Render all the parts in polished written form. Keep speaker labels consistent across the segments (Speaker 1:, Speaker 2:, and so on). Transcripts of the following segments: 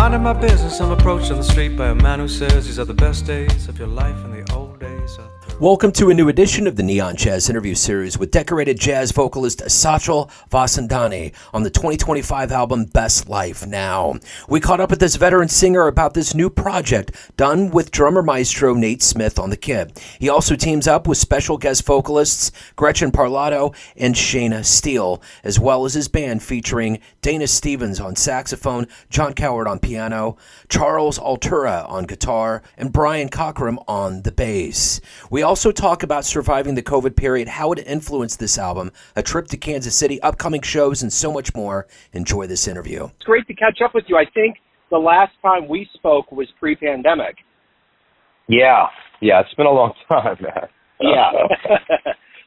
Speaker 1: minding my business, I'm approached on the street by a man who says these are the best days of your life and the old days are through.
Speaker 2: Welcome to a new edition of the Neon Jazz interview series with decorated jazz vocalist Sachal Vasandani on the 2025 album Best Life Now. We caught up with this veteran singer about this new project done with drummer maestro Nate Smith on the kit. He also teams up with special guest vocalists Gretchen Parlato and Shayna Steele, as well as his band featuring Dayna Stevens on saxophone, John Cowherd on piano, Charles Altura on guitar, and Brian Cockerham on the bass. We also talk about surviving the COVID period, how it influenced this album, a trip to Kansas City, upcoming shows, and so much more. Enjoy this interview.
Speaker 3: It's great to catch up with you. I think the last time we spoke was pre-pandemic.
Speaker 4: Yeah, it's been a long time, man.
Speaker 3: Yeah.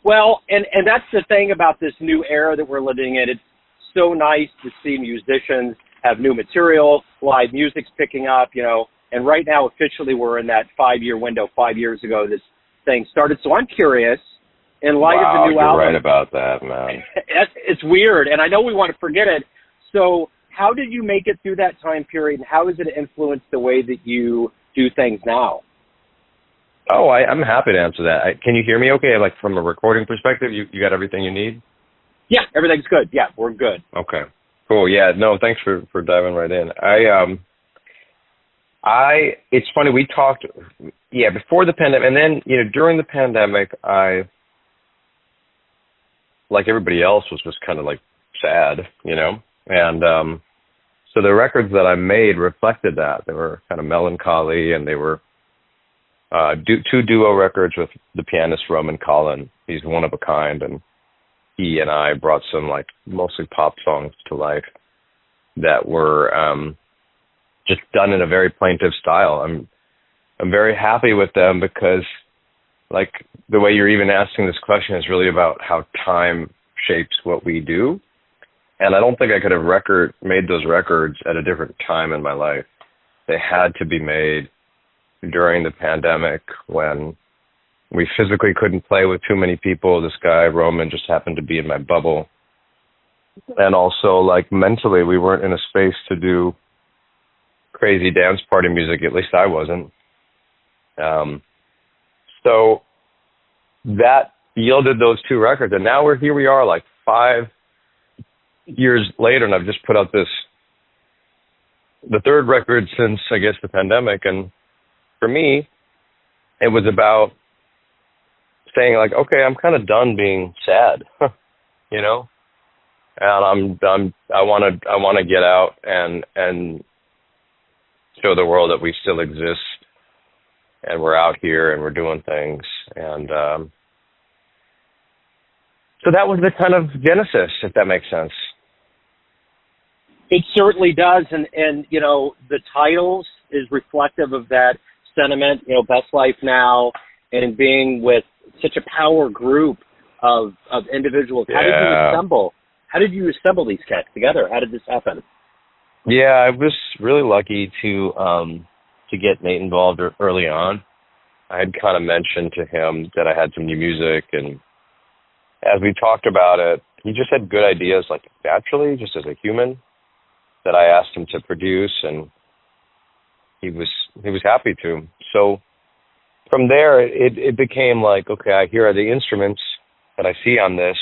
Speaker 3: Well, and that's the thing about this new era that we're living in. It's so nice to see musicians have new material, live music's picking up, and right now officially we're in that 5-year window. 5 years ago this thing started. So I'm curious, in light of the new album.
Speaker 4: You're right about that, man.
Speaker 3: It's weird, and I know we want to forget it. So how did you make it through that time period, and how has it influenced the way that you do things now?
Speaker 4: Oh, I'm happy to answer that. Can you hear me okay? Like from a recording perspective, you got everything you need?
Speaker 3: Yeah, everything's good. Yeah, we're good.
Speaker 4: Okay, cool. Yeah, no, thanks for diving right in. It's funny, we talked, before the pandemic, and then, during the pandemic, I, like everybody else, was just kind of like sad, and so the records that I made reflected that. They were kind of melancholy, and they were two duo records with the pianist Roman Collin. He's one of a kind, and he and I brought some like mostly pop songs to life that were just done in a very plaintive style. I'm very happy with them because, like, the way you're even asking this question is really about how time shapes what we do. And I don't think I could have made those records at a different time in my life. They had to be made during the pandemic when we physically couldn't play with too many people. This guy, Roman, just happened to be in my bubble. And also, like, mentally, we weren't in a space to do crazy dance party music. At least I wasn't. So that yielded those two records. And now here we are, like 5 years later, and I've just put out the third record since, I guess, the pandemic. And for me, it was about saying, like, okay, I'm kind of done being sad, and I want to get out and show the world that we still exist, and we're out here and we're doing things. And so that was the kind of genesis, if that makes sense.
Speaker 3: It certainly does, and the titles is reflective of that sentiment. Best Life Now, and being with such a power group of individuals.
Speaker 4: Yeah.
Speaker 3: How did you assemble these cats together? How did this happen?
Speaker 4: Yeah, I was really lucky to get Nate involved early on. I had kind of mentioned to him that I had some new music, and as we talked about it, he just had good ideas, like naturally, just as a human, that I asked him to produce, and he was happy to. So from there, it became like, okay, here are the instruments that I see on this.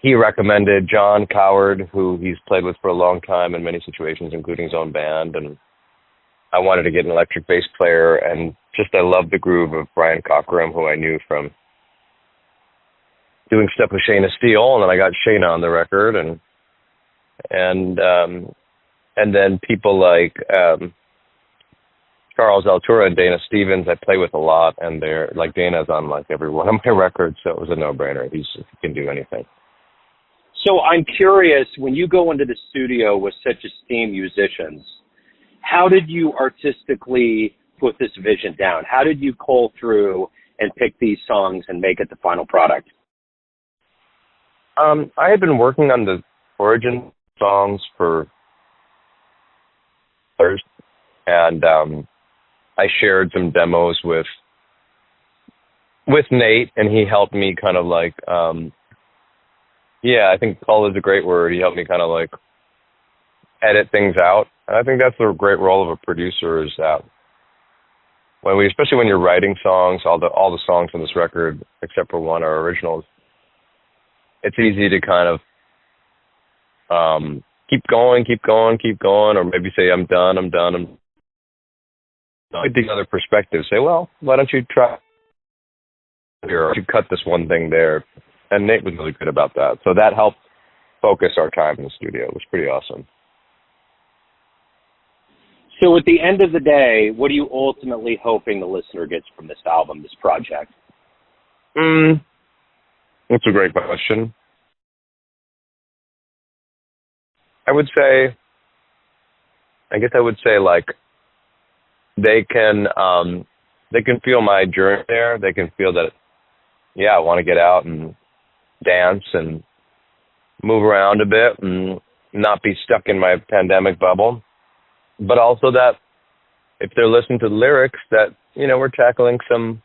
Speaker 4: He recommended John Cowherd, who he's played with for a long time in many situations, including his own band. And I wanted to get an electric bass player, and just I loved the groove of Brian Cockerham, who I knew from doing stuff with Shayna Steele, and then I got Shayna on the record, and then people like Charles Altura and Dayna Stevens I play with a lot, and they're like, Dayna's on like every one of my records, so it was a no-brainer. He can do anything.
Speaker 3: So I'm curious, when you go into the studio with such esteemed musicians, how did you artistically put this vision down? How did you cull through and pick these songs and make it the final product?
Speaker 4: I had been working on the origin songs for years, and I shared some demos with Nate, and he helped me kind of like, I think cull is a great word. He helped me kind of like edit things out. And I think that's the great role of a producer, is that especially when you're writing songs, all the songs on this record, except for one, are originals. It's easy to kind of keep going, or maybe say, I'm done. With the other perspective, say, well, why don't you try here, or you cut this one thing there. And Nate was really good about that. So that helped focus our time in the studio. It was pretty awesome.
Speaker 3: So at the end of the day, what are you ultimately hoping the listener gets from this album, this project?
Speaker 4: That's a great question. I guess I would say like they can feel my journey there. They can feel that, yeah, I want to get out and dance and move around a bit and not be stuck in my pandemic bubble. But also that if they're listening to the lyrics, that, we're tackling some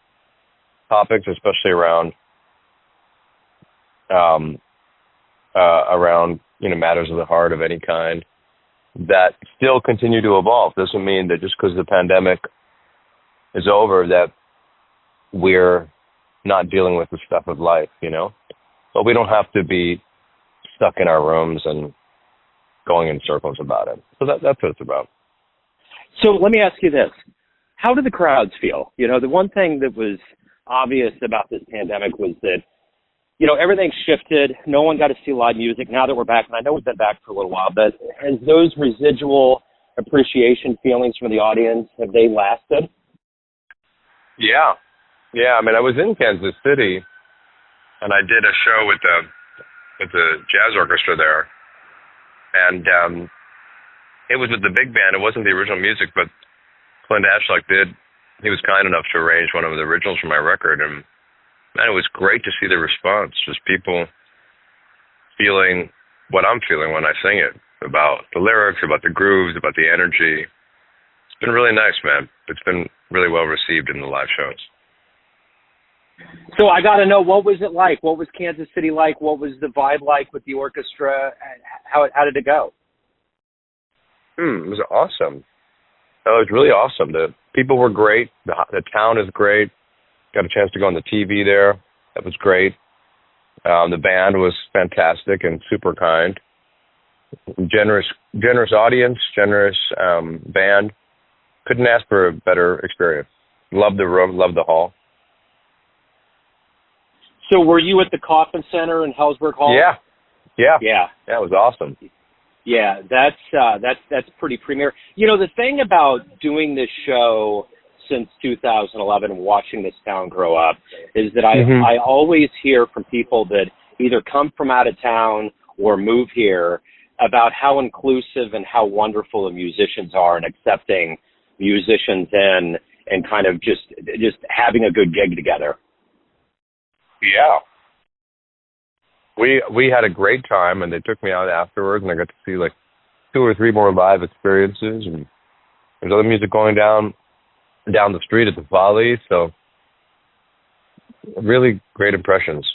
Speaker 4: topics, especially around matters of the heart of any kind, that still continue to evolve. Doesn't mean that just because the pandemic is over that we're not dealing with the stuff of life, But we don't have to be stuck in our rooms and going in circles about it. So that's what it's about.
Speaker 3: So let me ask you this. How do the crowds feel? The one thing that was obvious about this pandemic was that, everything shifted. No one got to see live music. Now that we're back, and I know we've been back for a little while, but has those residual appreciation feelings from the audience, have they lasted?
Speaker 4: Yeah. I mean, I was in Kansas City, and I did a show with the jazz orchestra there, and it was with the big band. It wasn't the original music, but Clint Ashlock he was kind enough to arrange one of the originals for my record, and man, it was great to see the response, just people feeling what I'm feeling when I sing it, about the lyrics, about the grooves, about the energy. It's been really nice, man. It's been really well received in the live shows.
Speaker 3: So I got to know, what was it like? What was Kansas City like? What was the vibe like with the orchestra? How did it go?
Speaker 4: It was awesome. It was really awesome. The people were great. The town is great. Got a chance to go on the TV there. That was great. The band was fantastic and super kind. Generous audience, generous band. Couldn't ask for a better experience. Loved the room, loved the hall.
Speaker 3: So were you at the Coffin Center in Hellsberg Hall?
Speaker 4: Yeah.
Speaker 3: Yeah,
Speaker 4: it was awesome.
Speaker 3: Yeah, that's pretty premier. The thing about doing this show since 2011 and watching this town grow up is that I always hear from people that either come from out of town or move here about how inclusive and how wonderful the musicians are and accepting musicians in and kind of just having a good gig together.
Speaker 4: Yeah. We had a great time, and they took me out afterwards, and I got to see like 2 or 3 more live experiences, and there's other music going down the street at the Folly, so really great impressions.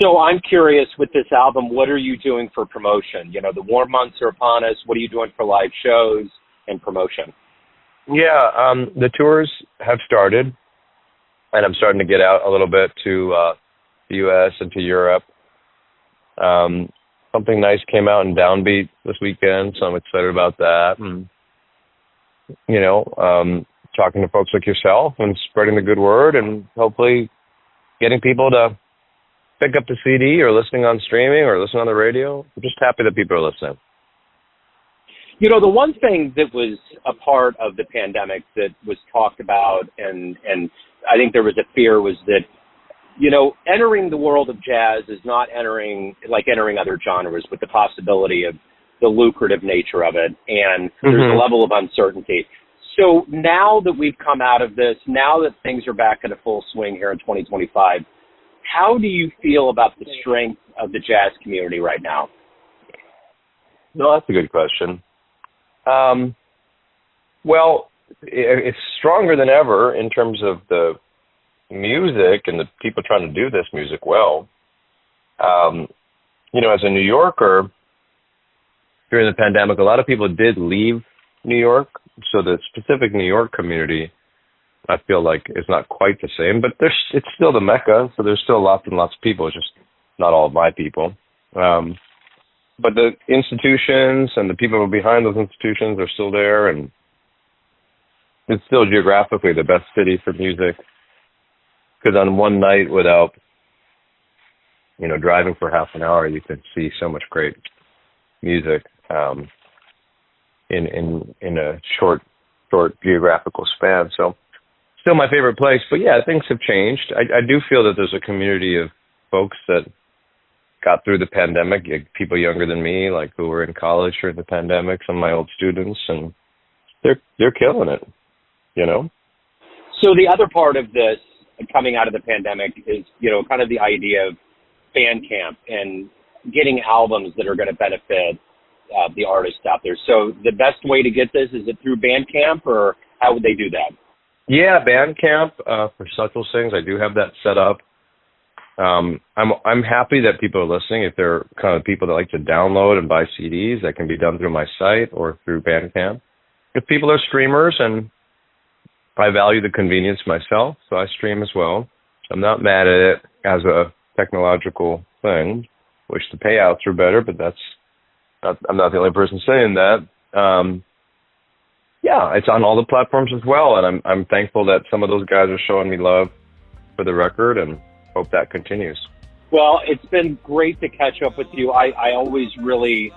Speaker 3: So I'm curious, with this album, what are you doing for promotion? The warm months are upon us. What are you doing for live shows and promotion?
Speaker 4: Yeah, the tours have started, and I'm starting to get out a little bit to the U.S. and to Europe. Something nice came out in Downbeat this weekend, so I'm excited about that. And, talking to folks like yourself and spreading the good word and hopefully getting people to pick up the CD or listening on streaming or listening on the radio. I'm just happy that people are listening.
Speaker 3: The one thing that was a part of the pandemic that was talked about, and I think there was a fear, was that, entering the world of jazz is not entering other genres, with the possibility of the lucrative nature of it, and there's a level of uncertainty. So now that we've come out of this, now that things are back in a full swing here in 2025, how do you feel about the strength of the jazz community right now?
Speaker 4: No, that's a good question. Well, it's stronger than ever in terms of the music and the people trying to do this music well. As a New Yorker, during the pandemic, a lot of people did leave New York. So the specific New York community, I feel like, is not quite the same, but it's still the Mecca. So there's still lots and lots of people, just not all of my people. But the institutions and the people who are behind those institutions are still there, and it's still geographically the best city for music. Because on one night, without driving for half an hour, you can see so much great music in a short geographical span. So still my favorite place. But yeah, things have changed. I do feel that there's a community of folks that got through the pandemic, people younger than me, like who were in college during the pandemic, some of my old students, and they're killing it,
Speaker 3: So the other part of this coming out of the pandemic is, kind of the idea of Bandcamp and getting albums that are going to benefit the artists out there. So the best way to get this, is it through Bandcamp, or how would they do that?
Speaker 4: Yeah, Bandcamp for Sachal Sings. I do have that set up. I'm happy that people are listening. If they're kind of people that like to download and buy CDs, that can be done through my site or through Bandcamp. If people are streamers, and I value the convenience myself, so I stream as well. I'm not mad at it as a technological thing. Wish the payouts were better, but I'm not the only person saying that. Yeah, it's on all the platforms as well, and I'm thankful that some of those guys are showing me love for the record, and hope that continues.
Speaker 3: Well, it's been great to catch up with you. I always really,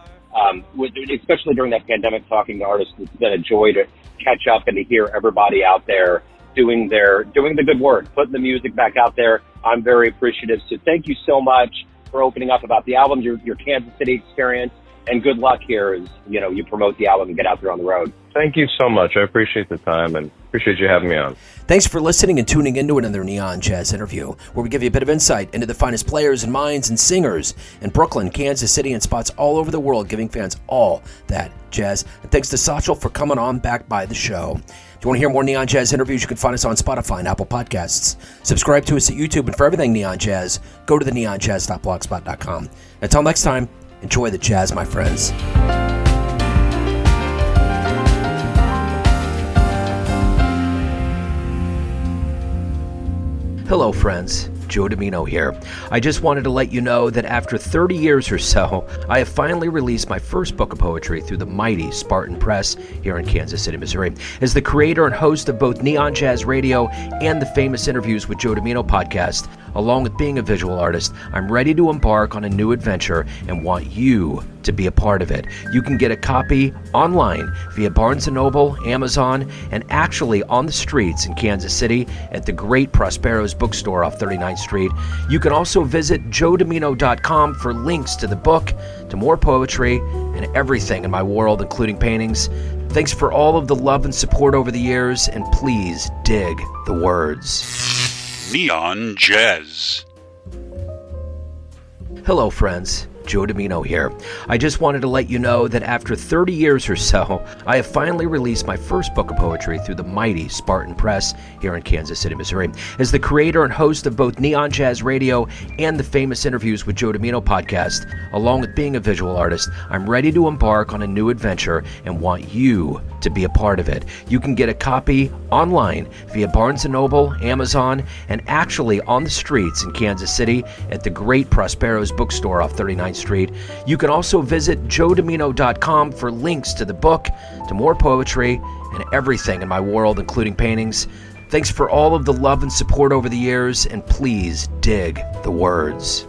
Speaker 3: especially during that pandemic, talking to artists, it's been a joy to catch up and to hear everybody out there doing the good work, putting the music back out there. I'm very appreciative. So thank you so much for opening up about the album, your Kansas City experience, and good luck here as you promote the album and get out there on the road.
Speaker 4: Thank you so much. I appreciate the time and appreciate you having me on.
Speaker 2: Thanks for listening and tuning into another Neon Jazz interview, where we give you a bit of insight into the finest players and minds and singers in Brooklyn, Kansas City, and spots all over the world, giving fans all that jazz. And thanks to Sachal for coming on back by the show. If you want to hear more Neon Jazz interviews, you can find us on Spotify and Apple Podcasts. Subscribe to us at YouTube, and for everything Neon Jazz, go to the neonjazz.blogspot.com. Until next time, enjoy the jazz, my friends. Hello, friends. Joe Domino here. I just wanted to let you know that after 30 years or so, I have finally released my first book of poetry through the mighty Spartan Press here in Kansas City, Missouri. As the creator and host of both Neon Jazz Radio and the Famous Interviews with Joe Domino podcast, along with being a visual artist, I'm ready to embark on a new adventure and want you to be a part of it. You can get a copy online via Barnes & Noble, Amazon, and actually on the streets in Kansas City at the great Prospero's bookstore off 39th Street. You can also visit joedomino.com for links to the book, to more poetry, and everything in my world, including paintings. Thanks for all of the love and support over the years, and please dig the words.
Speaker 5: Neon Jazz.
Speaker 2: Hello, friends. Joe Domino here. I just wanted to let you know that after 30 years or so, I have finally released my first book of poetry through the mighty Spartan Press here in Kansas City, Missouri. As the creator and host of both Neon Jazz Radio and the Famous Interviews with Joe Domino podcast, along with being a visual artist, I'm ready to embark on a new adventure and want you to be a part of it. You can get a copy online via Barnes & Noble, Amazon, and actually on the streets in Kansas City at the great Prospero's bookstore off 39th Street. You can also visit joedomino.com for links to the book, to more poetry, and everything in my world, including paintings. Thanks for all of the love and support over the years, and please dig the words.